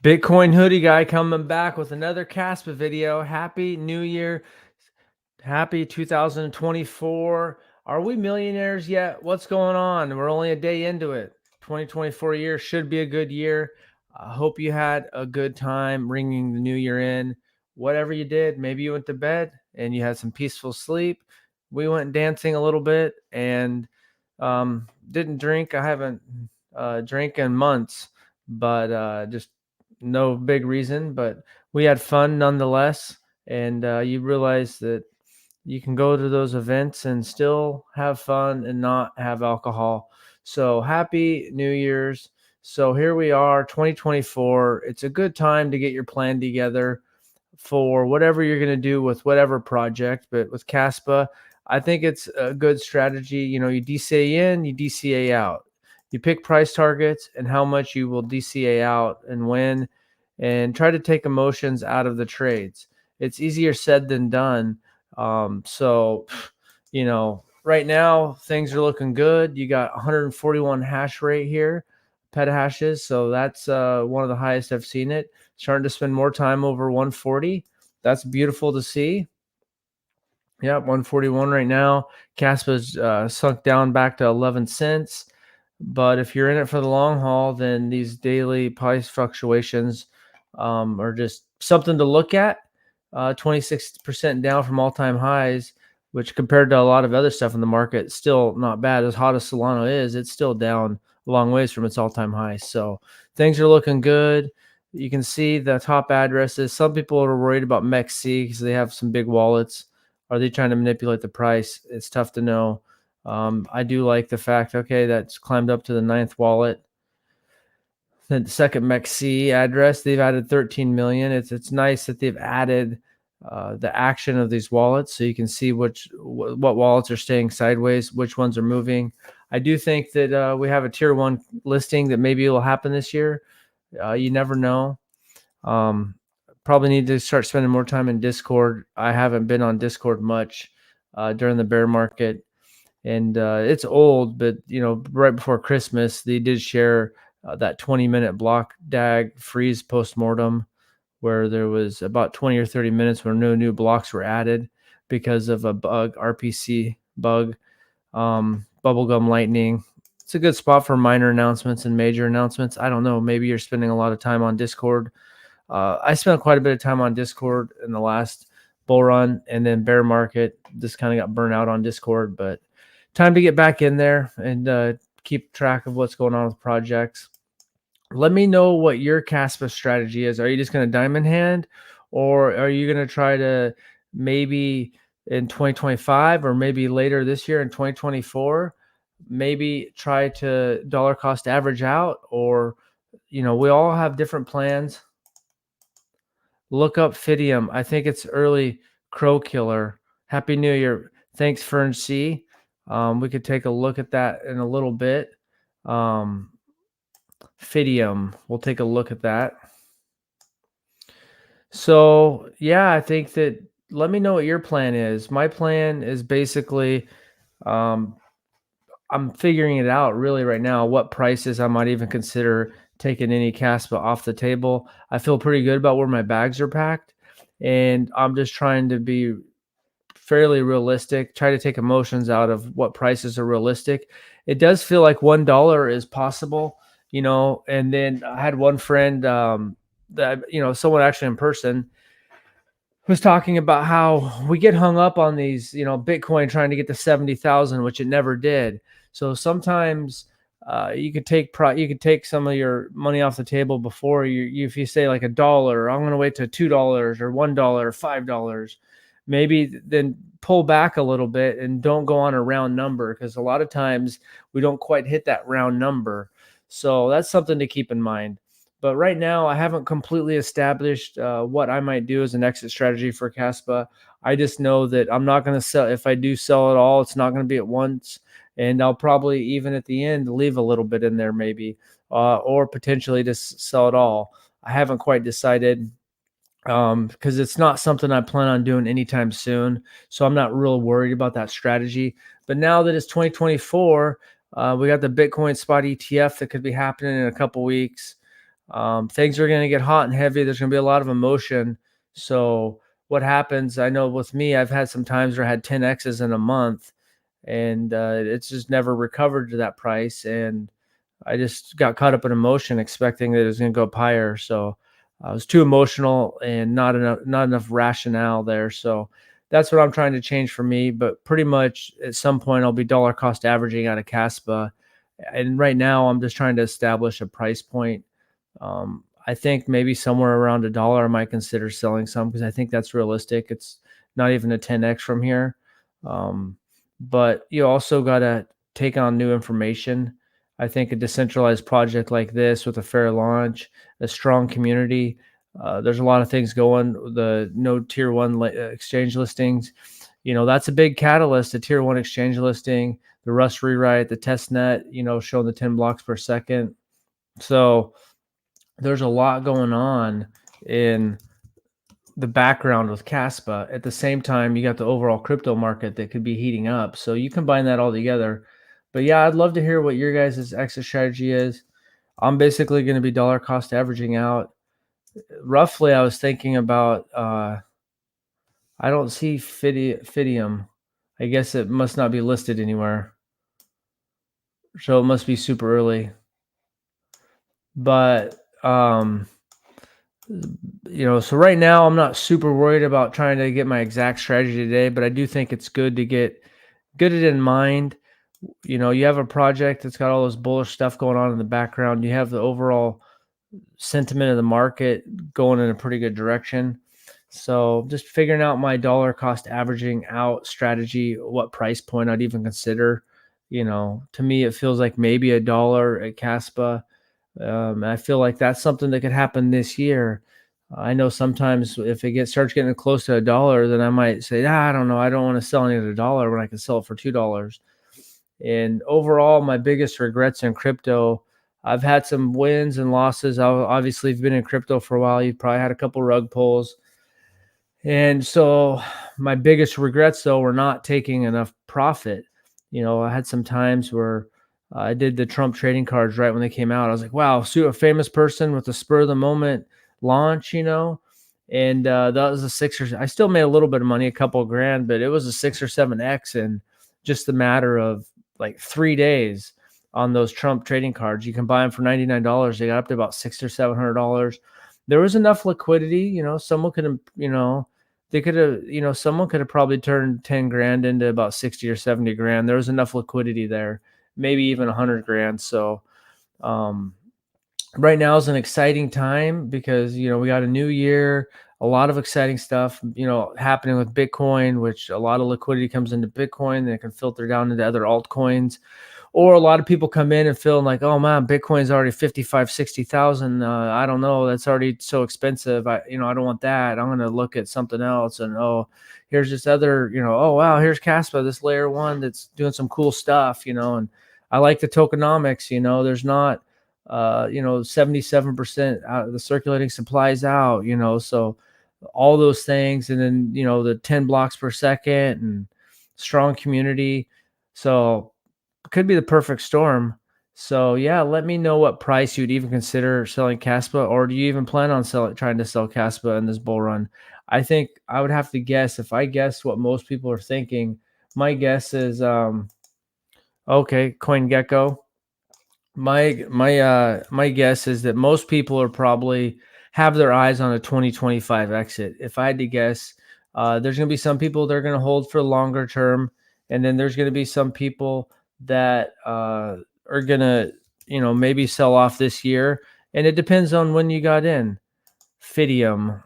Bitcoin hoodie guy coming back with another Kaspa video. Happy New Year. Happy 2024. Are we millionaires yet? What's going on? We're only a day into it. 2024 year should be a good year. I hope you had a good time ringing the new year in. Whatever you did, maybe you went to bed and you had some peaceful sleep. We went dancing a little bit and didn't drink. I haven't drank in months, but just no big reason. But we had fun nonetheless. And you realize that you can go to those events and still have fun and not have alcohol. So happy New Year's. So here we are, 2024. It's a good time to get your plan together for whatever you're going to do with whatever project. But with Kaspa, I think it's a good strategy. You know, you DCA in, you DCA out. You pick price targets and how much you will DCA out and when, and try to take emotions out of the trades. It's easier said than done. So, right now things are looking good. You got 141 hash rate here, petahashes. So that's one of the highest I've seen it. Starting to spend more time over 140. That's beautiful to see. Yeah, 141 right now. Kaspa's sunk down back to 11 cents. But if you're in it for the long haul, then these daily price fluctuations are just something to look at. 26% down from all-time highs, which compared to a lot of other stuff in the market, still not bad. As hot as Solana is, it's still down a long ways from its all-time highs. So things are looking good. You can see the top addresses. Some people are worried about MEXC because they have some big wallets. Are they trying to manipulate the price? It's tough to know. I do like the fact, okay, that's climbed up to the 9th wallet. The second MEXC address, they've added 13 million. It's nice that they've added the action of these wallets, so you can see what wallets are staying sideways, which ones are moving. I do think that we have a tier 1 listing that maybe will happen this year. You never know. Probably need to start spending more time in Discord. I haven't been on Discord much during the bear market, and it's old, but right before Christmas, they did share that 20-minute block DAG freeze postmortem, where there was about 20 or 30 minutes where no new blocks were added because of a bug, RPC bug, bubblegum lightning. It's a good spot for minor announcements and major announcements. I don't know. Maybe you're spending a lot of time on Discord. I spent quite a bit of time on Discord in the last bull run, and then bear market just kind of got burnt out on Discord, but time to get back in there and keep track of what's going on with projects. Let me know what your Kaspa strategy is. Are you just going to diamond hand, or are you going to try to maybe in 2025 or maybe later this year in 2024, maybe try to dollar cost average out? Or, we all have different plans. Look up Fidium. I think it's early crow killer. Happy New Year. Thanks, Fern C. We could take a look at that in a little bit. Fidium. We'll take a look at that. So, yeah, I think that let me know what your plan is. My plan is basically I'm figuring it out really right now, what prices I might even consider taking any Kaspa off the table. I feel pretty good about where my bags are packed, and I'm just trying to be fairly realistic, try to take emotions out of what prices are realistic. It does feel like $1 is possible, and then I had one friend that, someone actually in person was talking about how we get hung up on these, Bitcoin trying to get to 70,000, which it never did. So sometimes you could take some of your money off the table before if you say like $1, I'm going to wait to $2 or $1, $5, maybe then pull back a little bit and don't go on a round number, because a lot of times we don't quite hit that round number. So that's something to keep in mind. But right now, I haven't completely established what I might do as an exit strategy for Kaspa. I just know that I'm not going to sell. If I do sell it all, it's not going to be at once. And I'll probably, even at the end, leave a little bit in there maybe, or potentially just sell it all. I haven't quite decided, because it's not something I plan on doing anytime soon. So I'm not real worried about that strategy. But now that it's 2024, we got the Bitcoin spot ETF that could be happening in a couple weeks. things are going to get hot and heavy. There's going to be a lot of emotion. So what happens? I know with me, I've had some times where I had 10x's in a month, and it's just never recovered to that price. And I just got caught up in emotion, expecting that it was going to go up higher. So I was too emotional and not enough rationale there. So that's what I'm trying to change for me. But pretty much at some point, I'll be dollar cost averaging out of Caspa. And right now, I'm just trying to establish a price point. I think maybe somewhere around $1, I might consider selling some because I think that's realistic. It's not even a 10x from here. Um, but you also got to take on new information. I think a decentralized project like this with a fair launch, a strong community, there's a lot of things going. The no tier one exchange listings, that's a big catalyst. A tier one exchange listing, the Rust rewrite, the test net, showing the 10 blocks per second. So there's a lot going on in the background with Kaspa. At the same time, you got the overall crypto market that could be heating up. So you combine that all together. But yeah, I'd love to hear what your guys' exit strategy is. I'm basically going to be dollar cost averaging out. Roughly, I was thinking about, I don't see Fidium. I guess it must not be listed anywhere. So it must be super early. But, so right now I'm not super worried about trying to get my exact strategy today, but I do think it's good to get it in mind. You have a project that's got all this bullish stuff going on in the background. You have the overall sentiment of the market going in a pretty good direction. So just figuring out my dollar cost averaging out strategy, what price point I'd even consider. To me, it feels like maybe $1 at Caspa. I feel like that's something that could happen this year. I know sometimes if it starts getting close to $1, then I might say, I don't know, I don't want to sell any at $1 when I can sell it for $2. And overall, my biggest regrets in crypto, I've had some wins and losses. I obviously have been in crypto for a while. You've probably had a couple rug pulls. And so my biggest regrets though were not taking enough profit. I had some times where I did the Trump trading cards right when they came out. I was like, wow, a famous person with a spur of the moment launch, and that was I still made a little bit of money, a couple of grand, but it was a 6 or 7x in just a matter of like 3 days on those Trump trading cards. You can buy them for $99. They got up to about $600 or $700. There was enough liquidity, someone could have, they could have, someone could have probably turned 10 grand into about 60 or 70 grand. There was enough liquidity there, maybe even 100 grand. So, right now is an exciting time because, we got a new year, a lot of exciting stuff, happening with Bitcoin, which a lot of liquidity comes into Bitcoin and it can filter down into other altcoins. Or a lot of people come in and feeling like, oh man, Bitcoin's already 55, 60,000. I don't know. That's already so expensive. I don't want that. I'm going to look at something else. And, here's this other, oh, wow, here's Kaspa, this layer one that's doing some cool stuff, and I like the tokenomics, there's not, 77% out of the circulating supplies out, so all those things. And then, the 10 blocks per second and strong community. So, could be the perfect storm. So yeah, let me know what price you'd even consider selling Kaspa, or do you even plan on trying to sell Kaspa in this bull run? I think I would have to guess. If I guess what most people are thinking, my guess is okay, CoinGecko. My guess is that most people are probably have their eyes on a 2025 exit. If I had to guess, there's going to be some people that are going to hold for longer term, and then there's going to be some people that are going to, maybe sell off this year, and it depends on when you got in. Fidium.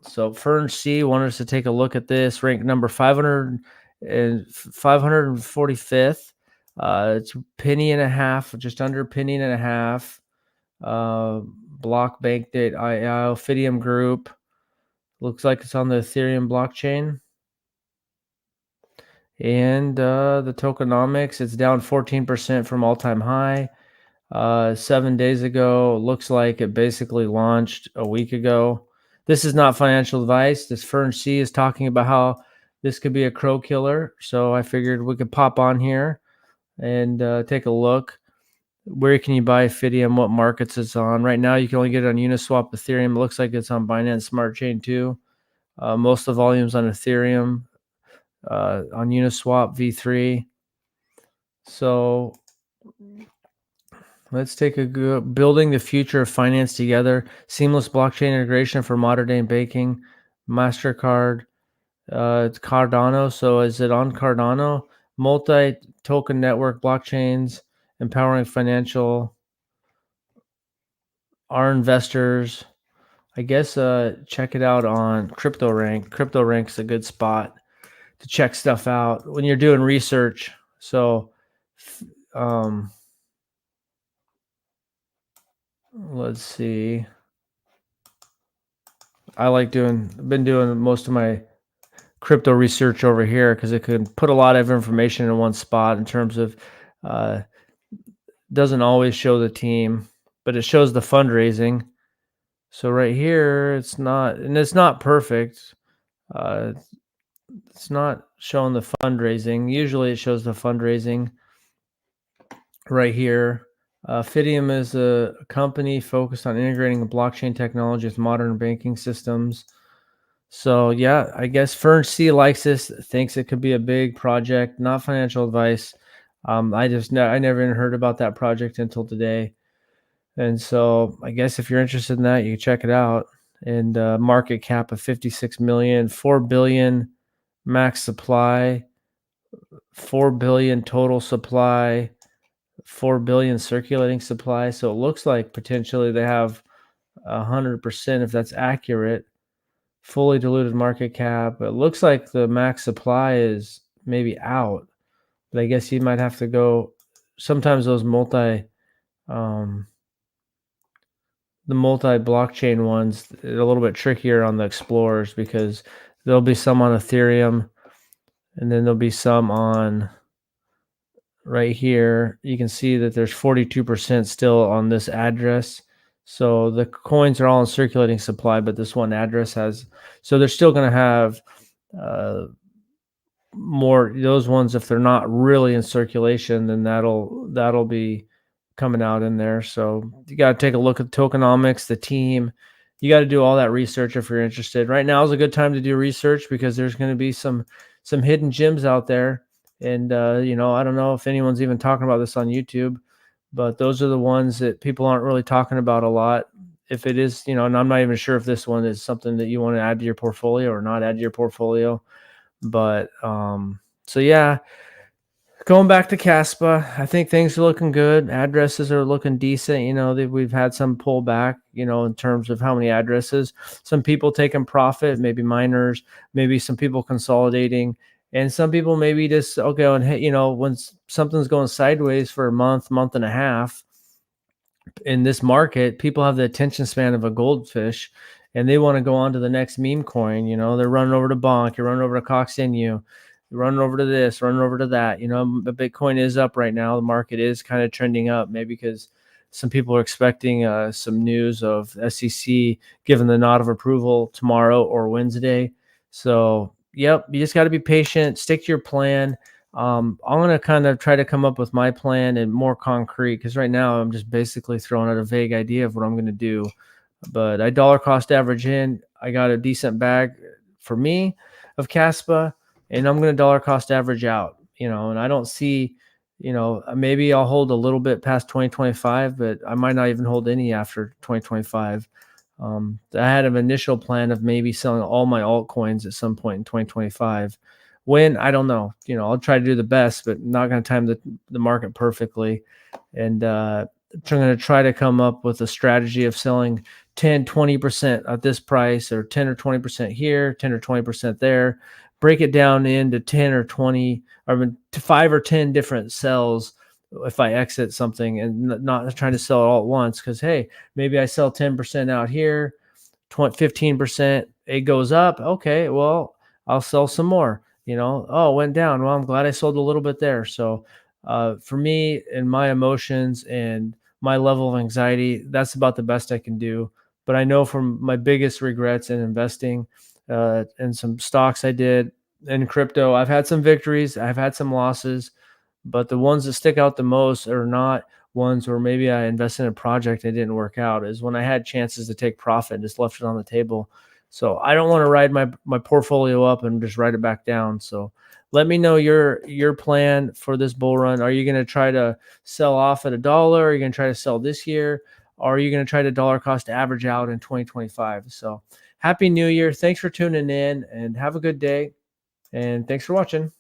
So Fern C wanted us to take a look at this, rank number 500 and 545th. It's a penny and a half, just under a penny and a half. Block bank date, IO, Fidium Group. Looks like it's on the Ethereum blockchain. And the tokenomics, it's down 14% from all-time high. 7 days ago, looks like it basically launched a week ago. This is not financial advice. This Fern C is talking about how this could be a crow killer. So I figured we could pop on here and take a look. Where can you buy Ethereum? What markets it's on? Right now, you can only get it on Uniswap Ethereum. It looks like it's on Binance Smart Chain too. Most of the volumes on Ethereum, on Uniswap V3. So let's take a good building the future of finance together. Seamless blockchain integration for modern day banking. MasterCard, it's Cardano. So is it on Cardano? Multi token network blockchains, empowering financial, our investors. I guess check it out on CryptoRank. CryptoRank's a good spot to check stuff out when you're doing research. So um, let's see. Been doing most of my crypto research over here because it can put a lot of information in one spot in terms of uh, doesn't always show the team, but it shows the fundraising. So right here, it's not perfect. Uh, it's not showing the fundraising. Usually it shows the fundraising right here. Fidium is a company focused on integrating blockchain technology with modern banking systems. So yeah, I guess Fern C likes this, thinks it could be a big project, not financial advice. I never even heard about that project until today. And so I guess if you're interested in that, you can check it out. And market cap of 56 million, 4 billion max supply, 4 billion total supply, 4 billion circulating supply. So it looks like potentially they have 100% if that's accurate. Fully diluted market cap. It looks like the max supply is maybe out, but I guess you might have to go. Sometimes those um, the multi blockchain ones, are a little bit trickier on the explorers because there'll be some on Ethereum, and then there'll be some on right here. You can see that there's 42% still on this address. So the coins are all in circulating supply, but this one address has. So they're still going to have uh, more those ones. If they're not really in circulation, then that'll be coming out in there. So you got to take a look at tokenomics, the team. You got to do all that research if you're interested. Right now is a good time to do research because there's going to be some hidden gems out there. And I don't know if anyone's even talking about this on YouTube, but those are the ones that people aren't really talking about a lot. If it is, and I'm not even sure if this one is something that you want to add to your portfolio or not add to your portfolio. But so yeah, going back to Kaspa, I think things are looking good. Addresses are looking decent. We've had some pullback, in terms of how many addresses. Some people taking profit, maybe miners, maybe some people consolidating, and some people maybe just okay. And when something's going sideways for a month and a half, in this market, people have the attention span of a goldfish and they want to go on to the next meme coin. They're running over to Bonk, you're running over to Cox Inu, you're running over to this, running over to that. The Bitcoin is up right now. The market is kind of trending up, maybe because some people are expecting some news of SEC giving the nod of approval tomorrow or Wednesday. So, yep, you just got to be patient, stick to your plan. I'm going to kind of try to come up with my plan and more concrete because right now I'm just basically throwing out a vague idea of what I'm going to do. But I dollar cost average in. I got a decent bag for me of Kaspa, and I'm going to dollar cost average out. And I don't see, maybe I'll hold a little bit past 2025, but I might not even hold any after 2025. I had an initial plan of maybe selling all my altcoins at some point in 2025. When, I don't know. I'll try to do the best, but not going to time the market perfectly. And I'm going to try to come up with a strategy of selling 10, 20% at this price, or 10 or 20% here, 10 or 20% there. Break it down into 10 or 20, or to 5 or 10 different sells if I exit something, and not trying to sell it all at once. Because, hey, maybe I sell 10% out here, 15%, it goes up. Okay, well, I'll sell some more. Oh, it went down. Well, I'm glad I sold a little bit there. So for me and my emotions and my level of anxiety, that's about the best I can do. But I know from my biggest regrets in investing in some stocks I did in crypto, I've had some victories, I've had some losses, but the ones that stick out the most are not ones where maybe I invested in a project and it didn't work out is when I had chances to take profit and just left it on the table. So I don't want to ride my portfolio up and just write it back down. So let me know your plan for this bull run. Are you going to try to sell off at a dollar? Are you going to try to sell this year? Or are you going to try to dollar cost average out in 2025? So happy new year. Thanks for tuning in and have a good day. And thanks for watching.